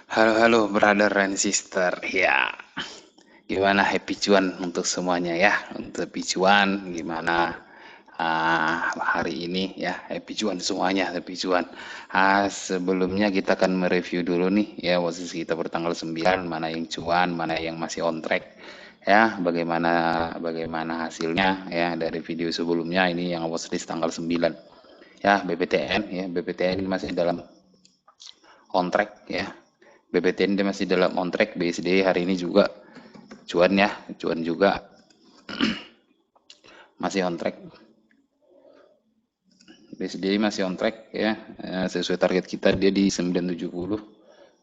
Halo, halo, brother and sister. Ya, gimana happy cuan untuk semuanya ya? Untuk happy cuan, gimana hari ini ya? Happy cuan semuanya, happy cuan. Sebelumnya kita akan mereview dulu nih ya, posisi kita bertanggal 9, mana yang cuan, mana yang masih on track. Ya, bagaimana hasilnya ya dari video sebelumnya ini yang posisi tanggal 9. Ya, BPTN ya, BPTN ini masih dalam on track ya. BPTN dia masih dalam on track. BSD hari ini juga cuan ya, cuan juga masih on track. BSD masih on track ya, sesuai target kita dia di 970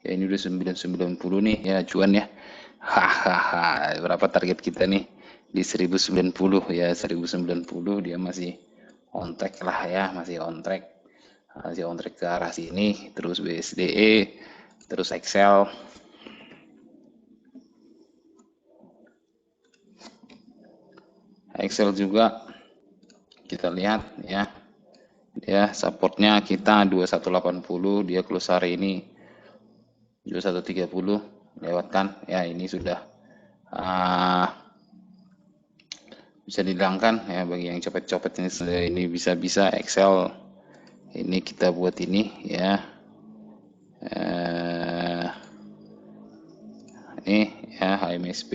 ya, ini udah 990 nih ya cuan ya. Hahaha, berapa target kita nih di 1090 ya, 1090 dia masih on track lah ya, masih on track ke arah sini. Terus BSDE, terus Excel juga kita lihat ya, dia supportnya kita 2180, dia close hari ini 2130 lewatkan ya, ini sudah uh, bisa dihilangkan ya bagi yang copet-copet ini bisa-bisa Excel ini kita buat ini ya, ini ya HMSP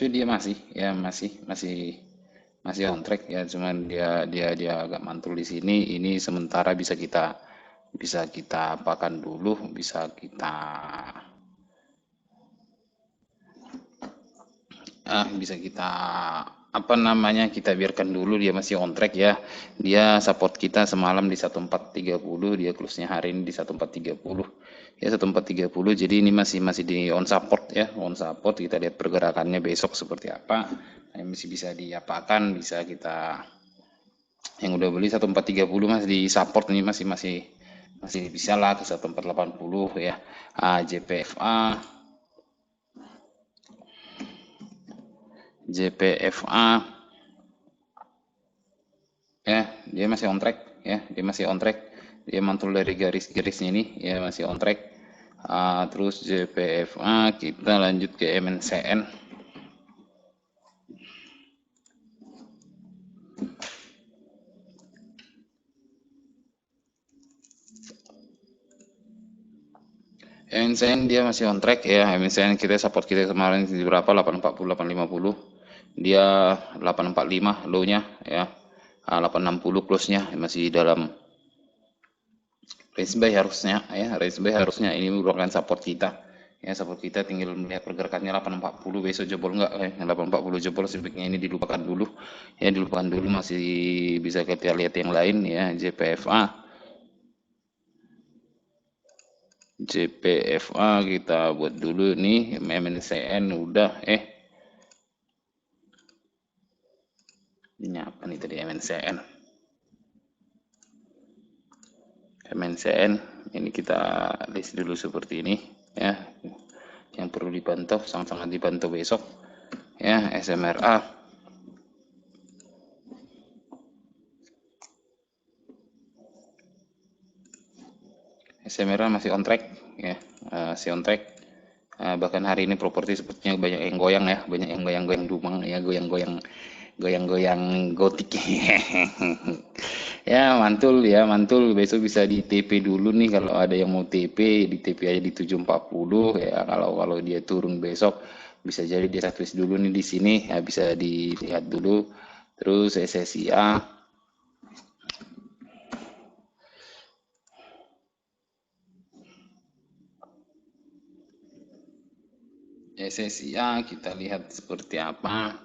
dia masih ya, masih on track ya, cuman dia agak mantul di sini. Ini sementara bisa kita apakan dulu, bisa kita apa namanya, kita biarkan dulu, dia masih on track ya. Dia support kita semalam di 1430, dia close-nya hari ini di 1430 ya, 1430. Jadi ini masih di on support ya, on support. Kita lihat pergerakannya besok seperti apa. Masih bisa diapakan, bisa kita yang udah beli 1430 masih di support, ini masih bisa lah ke 1480 ya. JPFA ya, dia masih on track ya, dia mantul dari garis-garisnya ini ya, masih on track. Terus JPFA, kita lanjut ke MNCN. MNCN dia masih on track ya. MNCN kita support kita kemarin di berapa, 840 850, dia 845 low-nya ya, 860 close-nya, masih dalam range buy harusnya ya, ini merupakan support kita ya. Support kita tinggal melihat pergerakannya 840 besok jebol enggak 840 jebol, sebaiknya ini dilupakan dulu ya, masih bisa kita lihat yang lain ya. JPFA kita buat dulu nih. MNCN udah ini apa nih tadi, MNCN ini kita list dulu seperti ini ya, yang perlu dipantau, sangat-sangat dipantau besok ya. SMRA masih on track ya, masih on track. Bahkan hari ini properti sepertinya banyak yang goyang ya, banyak yang goyang-goyang dumang ya, goyang-goyang gotik. Ya mantul ya, mantul. Besok bisa di TP dulu nih, kalau ada yang mau TP, di TP aja di 740 ya. Kalau dia turun besok bisa jadi dia service dulu nih di sini ya, bisa dilihat dulu. Terus SSIA kita lihat seperti apa.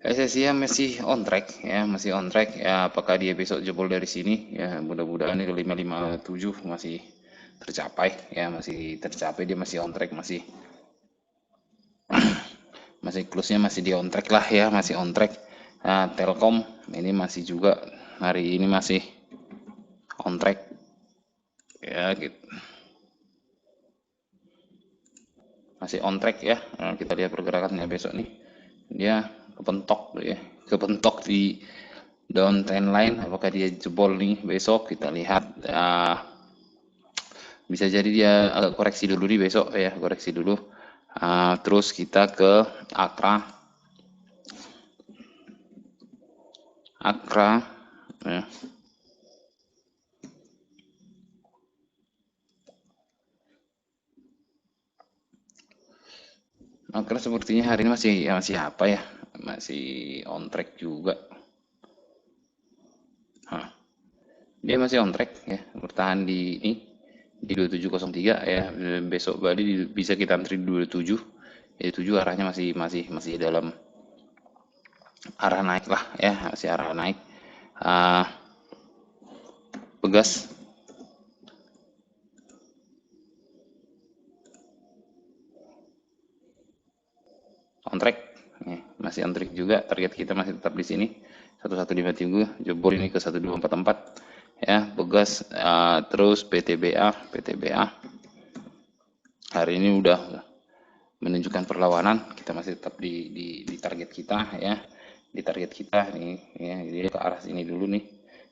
SSIA masih on track ya, apakah dia besok jebol dari sini ya, mudah-mudahan ini 557 masih tercapai ya, dia masih on track, masih close-nya masih di on track lah ya, masih on track. Telkom ini masih juga hari ini masih on track ya gitu. masih on track ya. Kita lihat pergerakannya besok nih, dia kepentok ya, kepentok di down trend line. Apakah dia jebol nih besok? Kita lihat. Bisa jadi dia agak koreksi dulu nih besok ya, koreksi dulu. Terus kita ke Akra ya. Akra sepertinya hari ini masih apa ya, masih on track juga. Dia masih on track ya, bertahan di ini di 2703 ya. Besok Bali bisa kita antri di 27. Ya 7 arahnya masih dalam arah naik lah ya, masih arah naik. Pegas on track ya, masih on track juga. Target kita masih tetap di sini 1153, jebol ini ke 1244 ya. Pegas terus PTBA hari ini udah menunjukkan perlawanan. Kita masih tetap di target kita ya, di target kita nih ya. Dia ke arah sini dulu nih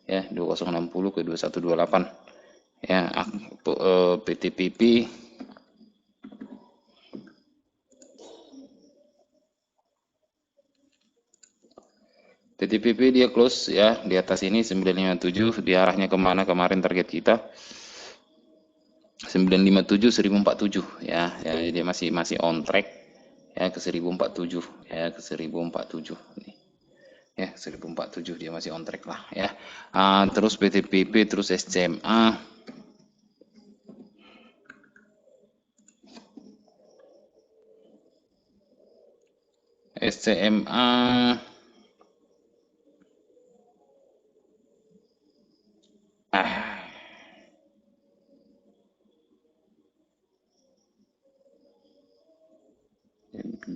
ya, 2060 ke 2128 ya. PTPP dia close ya di atas ini 957. Di arahnya kemana kemarin target kita 957 1047 ya. Ya dia masih on track ya ke 1047 ya, ke 1047 nih ya, 1047 dia masih on track lah ya. Terus PTPP terus SCMA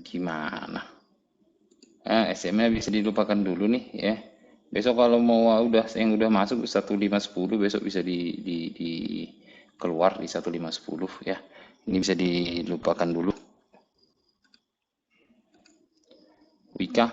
gimana? SMA bisa dilupakan dulu nih ya. Besok kalau mau yang udah masuk 1510 besok bisa di keluar di 1510 ya. Ini bisa dilupakan dulu. Wika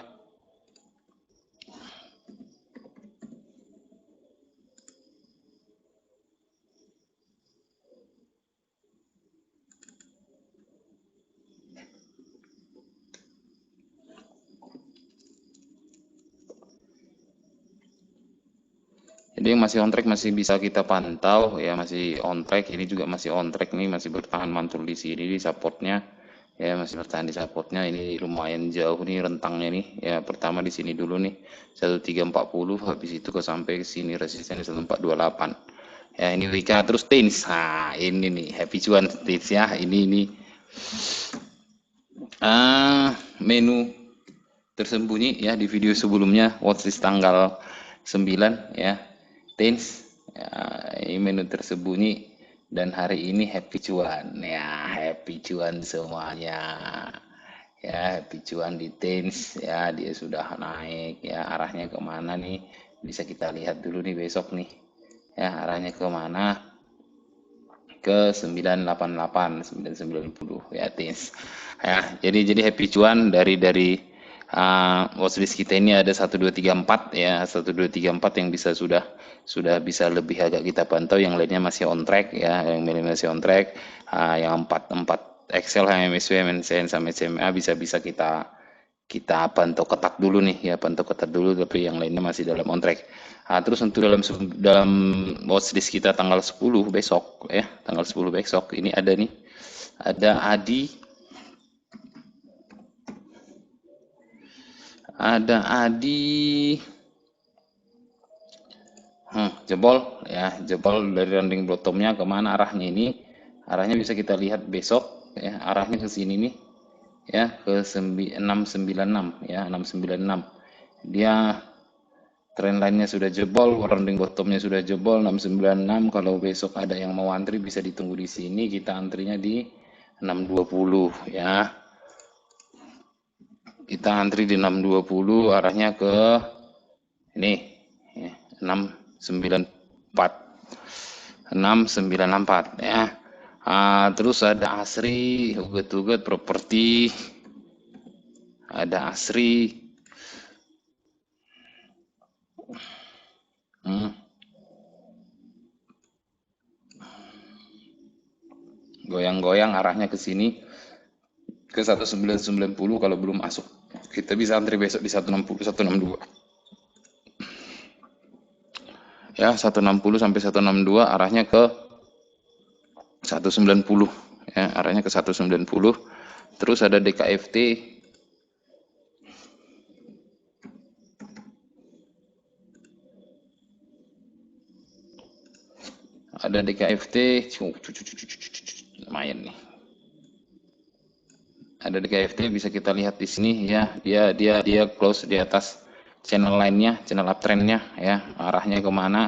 jadi yang masih on track masih bisa kita pantau ya, masih on track. Ini juga masih on track nih, masih bertahan mantul di sini di supportnya ya, masih bertahan di supportnya. Ini lumayan jauh nih rentangnya nih ya. Pertama di sini dulu nih 1340, habis itu sampai ke sini resistennya 1428 ya. Ini Wika terus Tins. Ini nih Happy Cuan Tins ya. Ini menu tersembunyi ya di video sebelumnya, watchlist tanggal 9 ya. Tins ya, ini menu tersembunyi. Dan hari ini happy cuan ya, happy cuan semuanya ya. Happy cuan di Tins ya, dia sudah naik ya. Arahnya kemana nih, bisa kita lihat dulu nih besok nih ya, arahnya kemana, ke 988 990 ya Tins ya. Jadi happy cuan dari watchlist kita ini ada 1234 ya, 1234 yang sudah bisa lebih agak kita pantau. Yang lainnya masih on track ya, yang lainnya masih on track. Yang 4 Excel, MSW, MNCN sama SMA bisa kita pantau ketat dulu nih ya, pantau ketat dulu, tapi yang lainnya masih dalam on track. Terus untuk dalam watchlist kita tanggal 10 besok ya, tanggal 10 besok ini ada nih, ada Adi jebol ya, jebol dari rounding bottomnya kemana arahnya ini. Arahnya bisa kita lihat besok ya, arahnya ke sini nih ya, ke 696 ya, 696. Dia trend line-nya sudah jebol, rounding bottomnya sudah jebol 696. Kalau besok ada yang mau antri bisa ditunggu di sini, kita antrinya di 620 ya. Kita antri di 620, arahnya ke ini ya, 694 ya. Terus ada Asri, uget-uget properti, ada Asri. Goyang-goyang arahnya ke sini ke 1990 kalau belum masuk. Kita bisa antri besok di 160, 162. Ya, 160 sampai 162 arahnya ke 190. Ya, arahnya ke 190. Terus ada DKFT. Ada DKFT. Lumayan nih. Ada DKFT bisa kita lihat di sini ya, dia close di atas channel lainnya, channel uptrendnya ya. Arahnya kemana?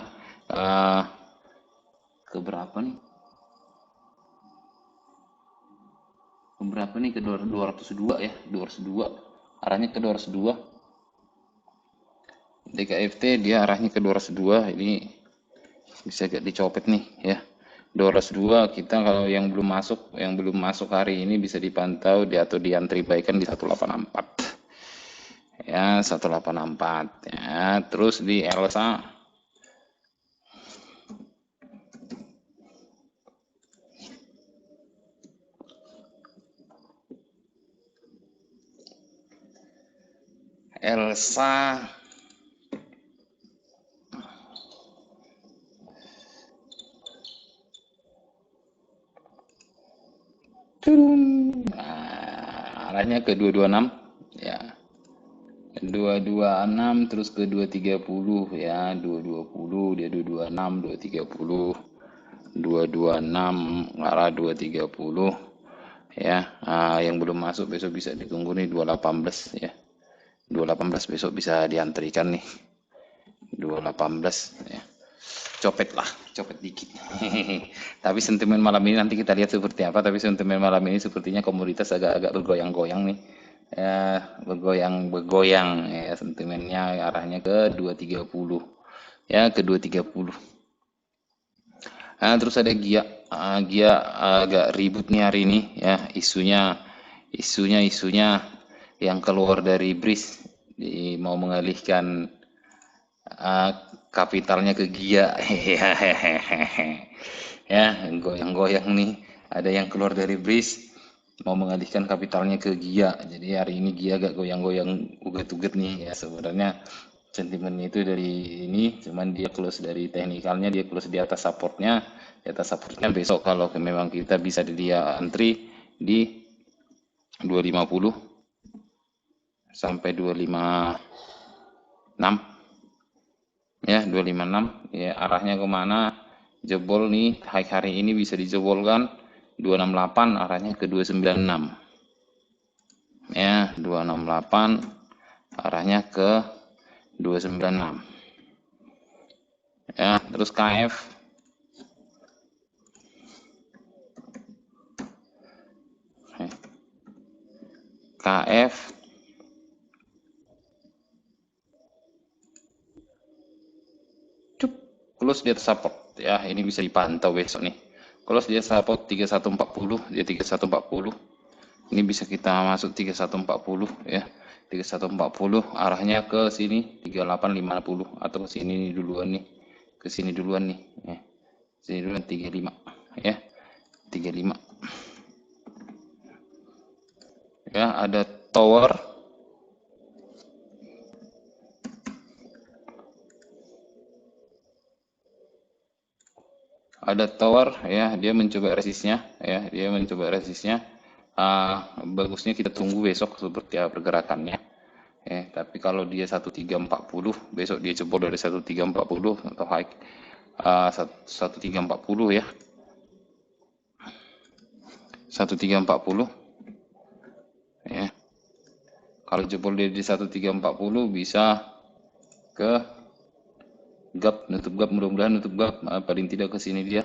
Ke berapa nih? Ke berapa nih? Ke 202 ya, 202. Arahnya ke 202. DKFT dia arahnya ke 202. Ini bisa gak dicopet nih ya. 202 kita kalau yang belum masuk hari ini bisa dipantau atau diantri baikan di 184 ya, 184 ya. Terus di Elsa turun, arahnya ke 226 ya, 226 terus ke 230 ya, 220 dia 226, 230, 226 arah 230 ya. Yang belum masuk besok bisa ditunggu nih 218 ya, 218 besok bisa diantrikan nih 218 ya. Copet dikit. Tapi sentimen malam ini nanti kita lihat seperti apa. Tapi sentimen malam ini sepertinya komoditas agak-agak bergoyang-goyang nih. Ya, bergoyang ya, sentimennya arahnya ke 230. Ya, ke 230. Terus ada Gia. Gia agak ribut nih hari ini ya, isunya yang keluar dari BRIS mau mengalihkan kapitalnya ke Gia. Ya, goyang-goyang nih. Ada yang keluar dari BRIS mau mengalihkan kapitalnya ke Gia. Jadi hari ini Gia agak goyang-goyang uget-uget nih ya. Sebenarnya sentimennya itu dari ini, cuman dia close dari teknikalnya, dia close di atas supportnya. Di atas supportnya besok kalau memang kita bisa dia antri di 250 sampai 256 ya, 256 ya. Arahnya kemana? Jebol nih, hari ini bisa dijebolkan 268, arahnya ke 296 ya, 268 arahnya ke 296 ya. Terus KF close di atas support ya, ini bisa dipantau besok nih. Close dia support 3140, dia 3140. Ini bisa kita masuk 3140 ya. 3140 arahnya ke sini 3850 atau ke sini duluan nih. Ke sini duluan nih ya. Sini duluan 35 ya. 35. Ya, ada tower. Ada tower ya, dia mencoba resistnya ya, dia mencoba resistnya. Bagusnya kita tunggu besok seperti apa pergerakannya. Tapi kalau dia 1340 besok dia jebol dari 1340 atau high 1340 ya. 1340 ya. Kalau jebol dia di 1340 bisa ke gap, nutup gap, mudah-mudahan nutup gap, paling tidak ke sini dia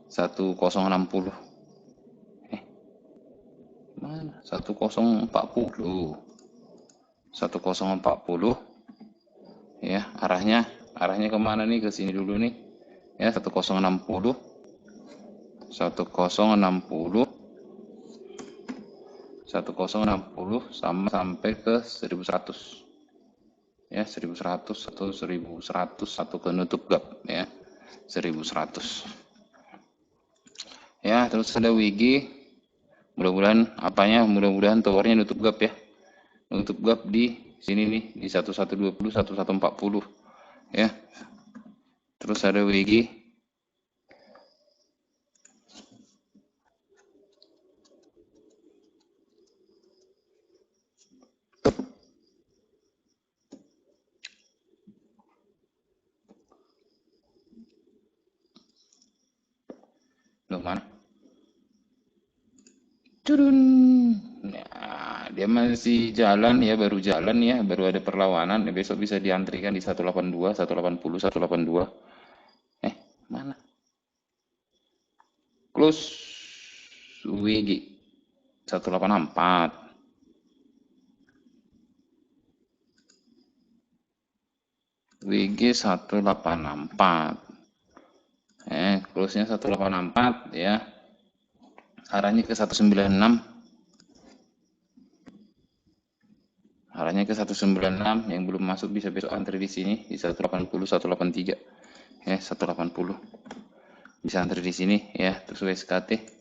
1060. Mana? 1040. 1040 ya, arahnya kemana nih? Ke sini dulu nih ya, 1060 1060 sama sampai ke 1100 ya, 1100 atau 1100 atau ke nutup gap ya, 1100 ya. Terus ada WG, mudah-mudahan mudah-mudahan towernya nutup gap ya, nutup gap di sini nih di 1120 1140 ya. Terus ada WG, loh mana? Turun. Nah, dia masih jalan ya, baru jalan ya, baru ada perlawanan. Ya, besok bisa diantrikan di 182, 180, 182. Mana? Close WG 184. WG 184. Close-nya 184 ya. Arahnya ke 196. Arahnya ke 196, yang belum masuk bisa besok antri di sini di 180, 183. 180. Bisa antri di sini ya, terus WSKT.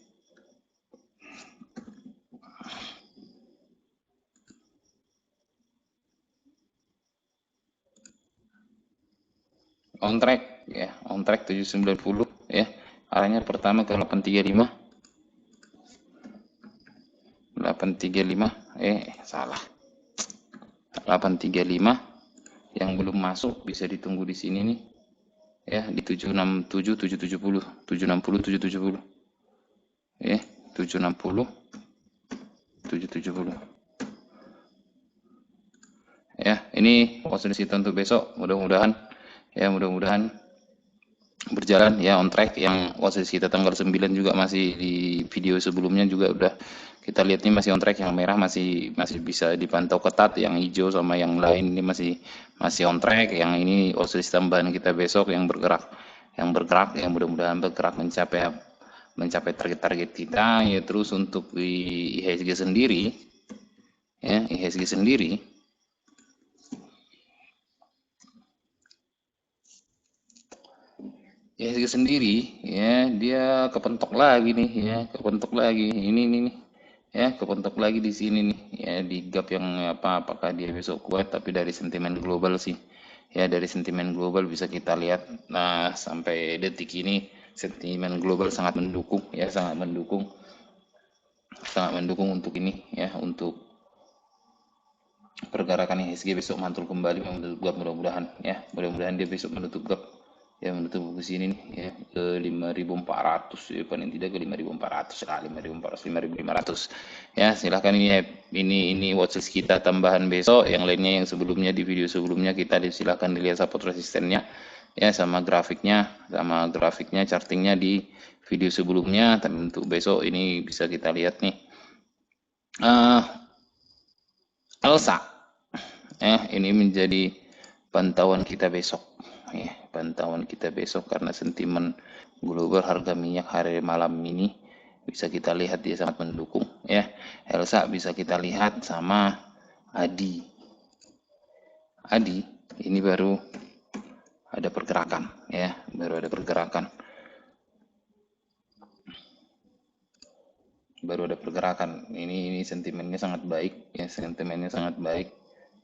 On track ya, on track 790 ya. Arahnya pertama ke 835. 835 salah. 835 yang belum masuk bisa ditunggu di sini nih ya, di 767 770 760 770 ya, 760 770 ya. Ini posisi untuk besok, mudah-mudahan berjalan ya, on track. Yang posisi kita tanggal 9 juga masih di video sebelumnya juga udah kita lihat, ini masih on track. Yang merah masih bisa dipantau ketat, yang hijau sama yang lain ini masih on track. Yang ini posisi tambahan kita besok yang bergerak yang mudah-mudahan bergerak mencapai target-target kita ya. Terus untuk di IHSG sendiri ya, IHSG sendiri ya, dia kepentok lagi nih ya, kepentok lagi ini nih ya, kepentok lagi di sini nih ya, di gap yang apakah dia besok kuat. Tapi dari sentimen global sih ya, dari sentimen global bisa kita lihat, nah sampai detik ini sentimen global sangat mendukung ya, sangat mendukung untuk ini ya, untuk pergerakan IHSG besok mantul kembali menutup gap. Mudah-mudahan dia besok menutup gap ya, menutup ke sini nih ya, ke 5.400 ya, paling tidak ke 5.400 lah, 5.400 5.500 ya. Silahkan ini watchlist kita tambahan besok. Yang lainnya yang sebelumnya di video sebelumnya kita silahkan dilihat support resistennya ya, sama grafiknya chartingnya di video sebelumnya. Tapi untuk besok ini bisa kita lihat nih Elsa ini menjadi pantauan kita besok ya, karena sentimen global harga minyak hari malam ini bisa kita lihat dia sangat mendukung ya. Elsa bisa kita lihat sama Adi ini baru ada pergerakan ya, ini sentimennya sangat baik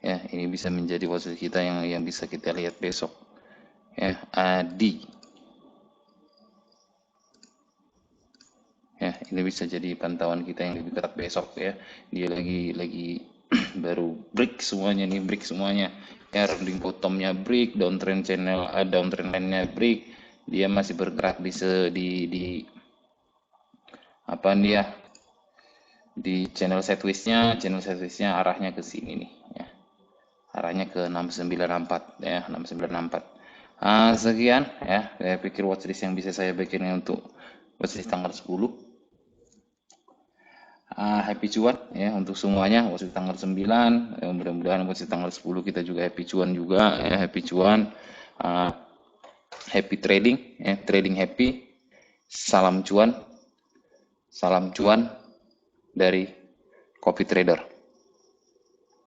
ya, ini bisa menjadi posisi kita yang bisa kita lihat besok ya. Adi ya, ini bisa jadi pantauan kita yang lebih ketat besok ya. Dia lagi baru break semuanya ya, rounding bottomnya break, downtrend line-nya break. Dia masih bergerak di channel sideways-nya arahnya ke sini nih ya, arahnya ke 694 ya, 694. Sekian ya, saya pikir watchlist yang bisa saya bikin untuk watchlist tanggal 10. Happy cuan ya untuk semuanya watchlist tanggal 9 ya, mudah-mudahan watchlist tanggal 10 kita juga happy cuan juga ya, happy trading ya, trading happy, salam cuan. Salam cuan dari Copy Trader.